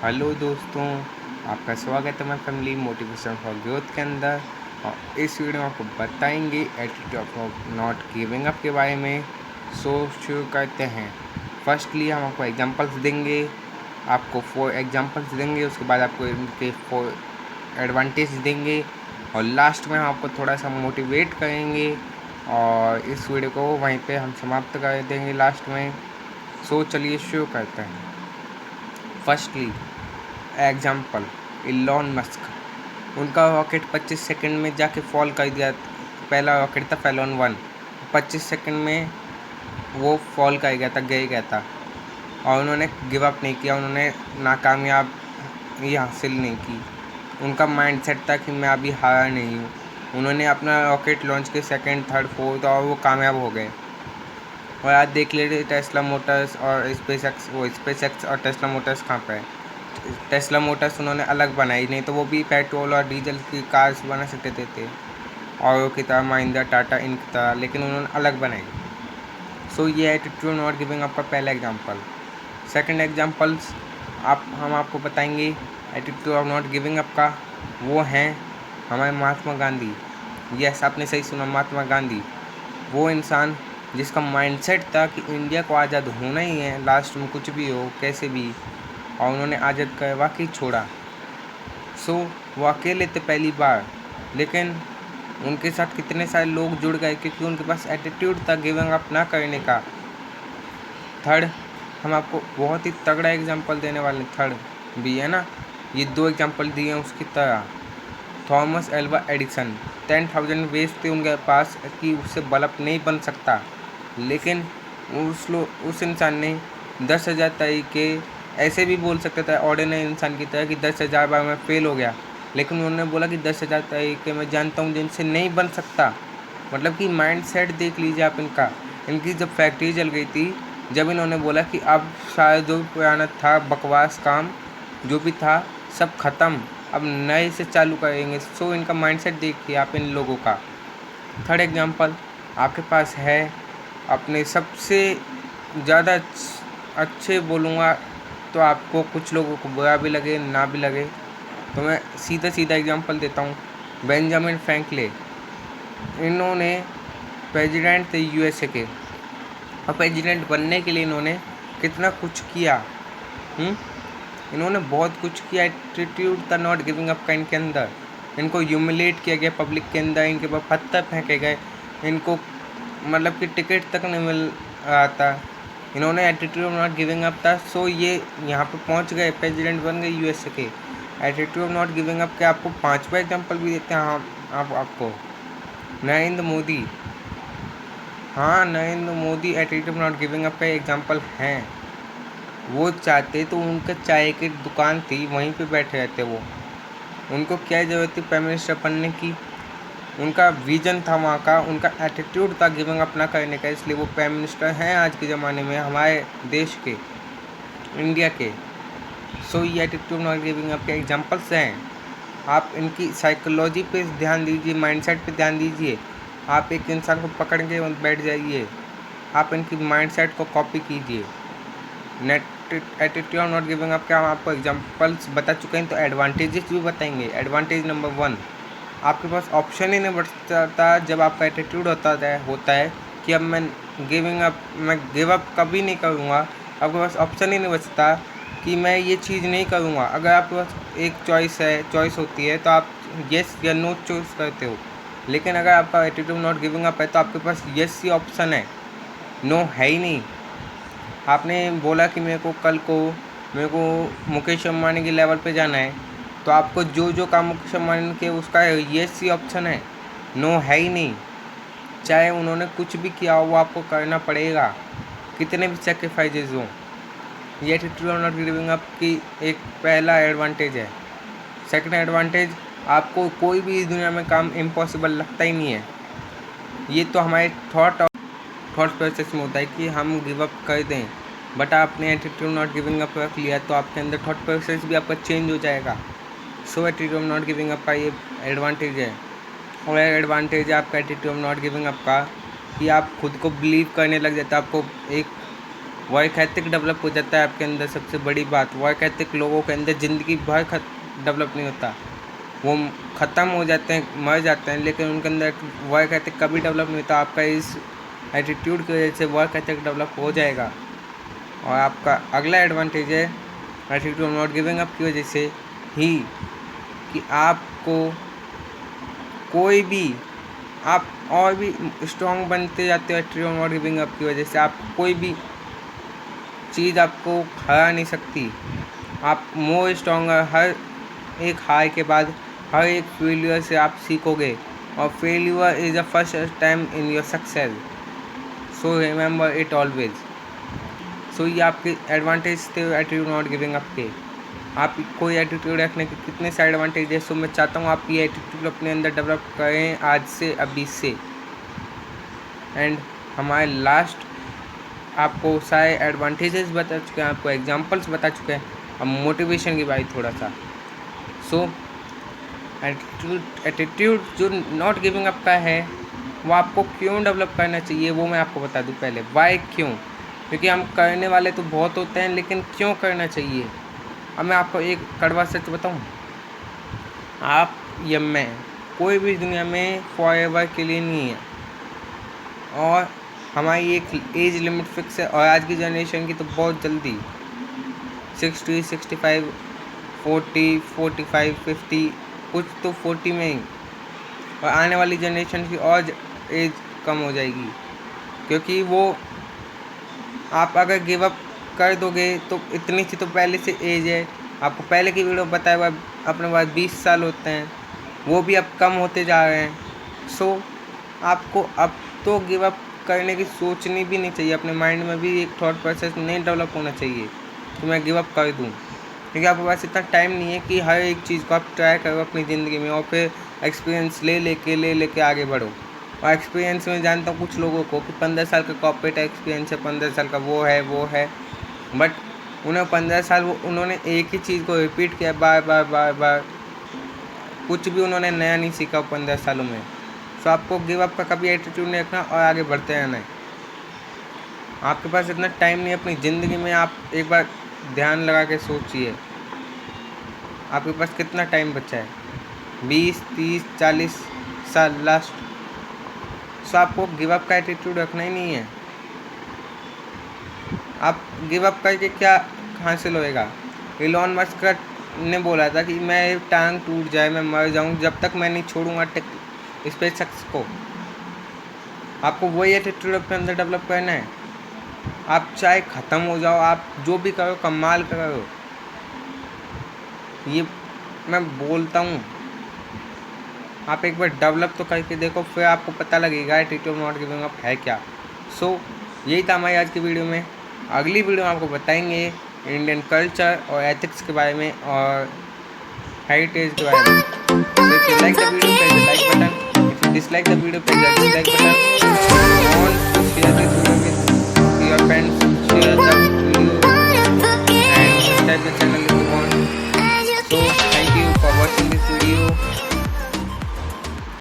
Hello दोस्तों, आपका स्वागत है मेरी फैमिली मोटिवेशन फॉर ग्रोथ के अंदर। और इस वीडियो में आपको बताएंगे attitude of not giving up के बारे में। शुरू करते हैं। फर्स्टली हम आपको एग्जांपल्स देंगे, आपको 4 एग्जांपल्स देंगे, उसके बाद आपको इनके 4 एडवांटेज देंगे और लास्ट में हम आपको थोड़ा सा मोटिवेट करेंगे और इस वीडियो को वहीं पे हम समाप्त कर देंगे लास्ट में। चलिए शुरू करते हैं। Firstly example, Elon Musk. उनका रॉकेट 25 सेकंड में जाके फॉल कर दिया। पहला रॉकेट था फैलॉन 1, 25 सेकंड में वो फॉल कर गया था, गिर गया था और उन्होंने गिव अप नहीं किया, उन्होंने नाकामयाबी हासिल नहीं की। उनका माइंडसेट था कि मैं अभी हारा नहीं हूँ। उन्होंने अपना रॉकेट लॉन्च के सेकंड, थर्ड, फोर्थ और वो कामयाब हो गए। और आज देख लीजिए टेस्ला मोटर्स और स्पेसएक्स और टेस्ला मोटर्स कहाँ पे है। टेस्ला मोटर्स उन्होंने अलग बनाई, नहीं तो वो भी पेट्रोल और डीजल की कार्स बना सकते थे और की तरह महिंद्रा, टाटा इनकी तरह, लेकिन उन्होंने अलग बनाई। ये एटीट्यूड नॉट गिविंग अप का पहला एग्जांपल। सेकंड एग्जांपल्स हम आपको बताएंगे attitude of not giving up का। वो हैं हमारे महात्मा गांधी। यस, आपने सही सुना, महात्मा गांधी। वो इंसान जिसका माइंडसेट था कि इंडिया को आज़ाद होना ही है, लास्ट में कुछ भी हो कैसे भी, और उन्होंने आज़ाद करवा के छोड़ा। वो अकेले थे पहली बार, लेकिन उनके साथ कितने सारे लोग जुड़ गए क्योंकि उनके पास एटीट्यूड था गिविंग अप ना करने का। थर्ड, हम आपको बहुत ही तगड़ा एग्जांपल देने वाले, थर्ड भी है ना, ये 2 एग्जांपल दिए हैं उसकी तरह। थॉमस एल्वा एडिसन, 10,000 वेज थे उनके पास कि उससे बल्ब नहीं बन सकता, लेकिन उस इंसान ने 10,000 तरीके ऐसे भी बोल सकता था ऑर्डिनरी इंसान की तरह कि 10,000 बार मैं फेल हो गया, लेकिन उन्होंने बोला कि 10,000 तरीके मैं जानता हूँ जिनसे नहीं बन सकता। मतलब कि माइंड सेट देख लीजिए आप इनका। इनकी जब फैक्ट्री जल गई थी, जब इन्होंने बोला कि अब शायद जो पुराना था बकवास काम जो भी था सब ख़त्म, अब नए से चालू करेंगे। इनका माइंडसेट देखिए आप इन लोगों का। थर्ड एग्जांपल आपके पास है, अपने सबसे ज़्यादा अच्छे बोलूँगा तो आपको कुछ लोगों को बुरा भी लगे ना भी लगे, तो मैं सीधा एग्जांपल देता हूँ। बेंजामिन फ्रैंकलिन, इन्होंने प्रेसिडेंट थे यूएसए के, और प्रेसिडेंट बनने के लिए इन्होंने कितना कुछ किया। इन्होंने बहुत कुछ किया। एटीट्यूड था नॉट गिविंग अप का इनके अंदर। इनको ह्यूमिलेट किया गया पब्लिक के अंदर, इनके पास पत्थर फेंके गए, इनको मतलब कि टिकट तक नहीं मिल रहा था। इन्होंने एटीट्यूड नॉट गिविंग अप था, ये यहाँ पे पहुँच गए, प्रेसिडेंट बन गए यूएसए के। एटीट्यूड नॉट गिविंग अप के आपको 5वां एग्जाम्पल भी देते हैं आपको। Narendra Modi, Narendra Modi attitude not giving up का एग्जाम्पल हैं। वो चाहते तो उनका चाय की दुकान थी, वहीं पे बैठे रहते वो। उनको क्या ज़रूरत थी प्राइम मिनिस्टर बनने की। उनका विजन था वहाँ का, उनका एटीट्यूड था गिविंग अप ना करने का, इसलिए वो प्राइम मिनिस्टर हैं आज के ज़माने में हमारे देश के, इंडिया के। ये एटीट्यूड नॉट गिविंग अप के एग्जाम्पल्स हैं। आप इनकी साइकोलॉजी पे ध्यान दीजिए, माइंडसेट पे ध्यान दीजिए। आप एक इंसान को पकड़ के बैठ जाइए, आप इनकी माइंडसेट को कॉपी कीजिए। एटीट्यूड नॉट गिविंग अप के हम आपको एग्जांपल्स बता चुके हैं, तो एडवांटेजेस भी बताएंगे। एडवांटेज नंबर 1, आपके पास ऑप्शन ही नहीं बचता जब आपका एटीट्यूड होता है कि अब मैं गिव अप कभी नहीं करूँगा। आपके पास ऑप्शन ही नहीं बचता कि मैं ये चीज़ नहीं करूँगा। अगर आपके पास एक चॉइस होती है तो आप येस या नो चूज़ करते हो, लेकिन अगर आपका एटीट्यूड नॉट गिविंग अप है तो आपके पास येस ही ऑप्शन है, नो है ही नहीं। आपने बोला कि मेरे को मुकेश अंबानी के लेवल पे जाना है, तो आपको जो काम मुकेश अंबानी के उसका येस ही ऑप्शन है, नो है ही नहीं। चाहे उन्होंने कुछ भी किया हो वो आपको करना पड़ेगा, कितने भी सेक्रीफाइसेस हों। ये एटीट्यूड नॉट गिविंग अप की एक पहला एडवांटेज है। सेकंड एडवांटेज, आपको कोई भी इस दुनिया में काम इम्पॉसिबल लगता ही नहीं है। ये तो हमारे थॉट प्रोसेस में होता है कि हम गिव अप कर दें, बट आपने एटीट्यूड नॉट गिविंग अप रख लिया तो आपके अंदर थॉट प्रोसेस भी आपका चेंज हो जाएगा। एटीट्यूड नॉट गिविंग अप का ये एडवांटेज है। और एडवांटेज है आपका एटीट्यूड नॉट गिविंग अप का कि आप खुद को बिलीव करने लग जाते हैं। आपको एक वर्क एथिक डेवलप हो जाता है आपके अंदर। सबसे बड़ी बात, वर्क एथिक लोगों के अंदर ज़िंदगी भर डेवलप नहीं होता, वो ख़त्म हो जाते हैं, मर जाते हैं, लेकिन उनके अंदर वर्क एथिक कभी डेवलप नहीं होता। आपका इस एटीट्यूड की वजह से वर्क एथिक डेवलप हो जाएगा। और आपका अगला एडवांटेज है एटीट्यूड नॉट गिविंग अप की वजह से ही, कि आपको कोई भी, आप और भी स्ट्रॉन्ग बनते जाते हो एटीट्यूड नॉट गिविंग अप की वजह से। आप कोई भी चीज़ आपको हरा नहीं सकती। आप मोर स्ट्रॉन्गर, हर एक हार के बाद, हर एक फेलियर से आप सीखोगे, और failure is the first time in your success, so remember it always. So ये आपके एडवांटेज थे एटीट्यूड नॉट गिविंग अप के। आप कोई एटीट्यूड रखने के कितने सारे एडवांटेज है, सो मैं चाहता हूँ आप ये एटीट्यूड अपने अंदर डेवलप करें आज से, अभी से। एंड हमारे लास्ट आपको सारे एडवांटेजेस बता चुके हैं, आपको एग्जांपल्स बता चुके हैं। अब मोटिवेशन की बात थोड़ा सा। सो एटीट्यूड जो नॉट गिविंग अप का है, वो आपको क्यों डेवलप करना चाहिए वो मैं आपको बता दूं पहले। वाई, क्यों? क्योंकि हम करने वाले तो बहुत होते हैं, लेकिन क्यों करना चाहिए। अब मैं आपको एक कड़वा सच बताऊं, आप या मैं, कोई भी दुनिया में फॉरएवर के लिए नहीं है, और हमारी एक एज लिमिट फिक्स है। और आज की जनरेशन की तो बहुत जल्दी 60, 65, 40, 45, 50, कुछ तो 40 में ही, और आने वाली जनरेशन की और एज कम हो जाएगी। क्योंकि वो, आप अगर गिव अप कर दोगे तो इतनी सी तो पहले से एज है, आपको पहले की वीडियो बताया हुआ अपने पास 20 साल होते हैं, वो भी अब कम होते जा रहे हैं। सो आपको अब तो गिव अप करने की सोचनी भी नहीं चाहिए। अपने माइंड में भी एक थॉट प्रोसेस नहीं डेवलप होना चाहिए कि मैं गिव अप कर दूं, क्योंकि आपके पास इतना टाइम नहीं है कि हर एक चीज़ को आप ट्राई करो अपनी ज़िंदगी में, और फिर एक्सपीरियंस ले लेके आगे बढ़ो। और एक्सपीरियंस में जानता हूँ कुछ लोगों को कि 15 साल का कॉर्पोरेट एक्सपीरियंस है, 15 साल का वो है, बट उन्हें 15 साल उन्होंने एक ही चीज़ को रिपीट किया बार बार, कुछ भी उन्होंने नया नहीं सीखा 15 सालों में। सो आपको गिव अप का कभी एटीट्यूड नहीं रखना और आगे बढ़ते रहना है। आपके पास इतना टाइम नहीं है अपनी ज़िंदगी में। आप एक बार ध्यान लगा के सोचिए, आपके पास कितना टाइम बचा है? 20, 30, 40 साल लास्ट। सो आपको गिव अप का एटीट्यूड रखना ही नहीं है। आप गिव अप करके क्या हासिल होएगा? इलॉन मस्क ने बोला था कि मैं टांग टूट जाए, मैं मर जाऊं, जब तक मैं नहीं छोड़ूंगा स्पेसएक्स को। आपको वही एटीट्यूड अपने अंदर डेवलप करना है। आप चाहे ख़त्म हो जाओ, आप जो भी करो कमाल करो, ये मैं बोलता हूँ। आप एक बार डेवलप तो करके देखो, फिर आपको पता लगेगा एटीट्यूड नॉट गिविंग अप है क्या। सो यही था हमारी आज की वीडियो में। अगली वीडियो में आपको बताएंगे इंडियन कल्चर और एथिक्स के बारे में और हेरिटेज के बारे में। So if you like the video, press the like button. If you dislike the video, press the dislike button. If you want to share this video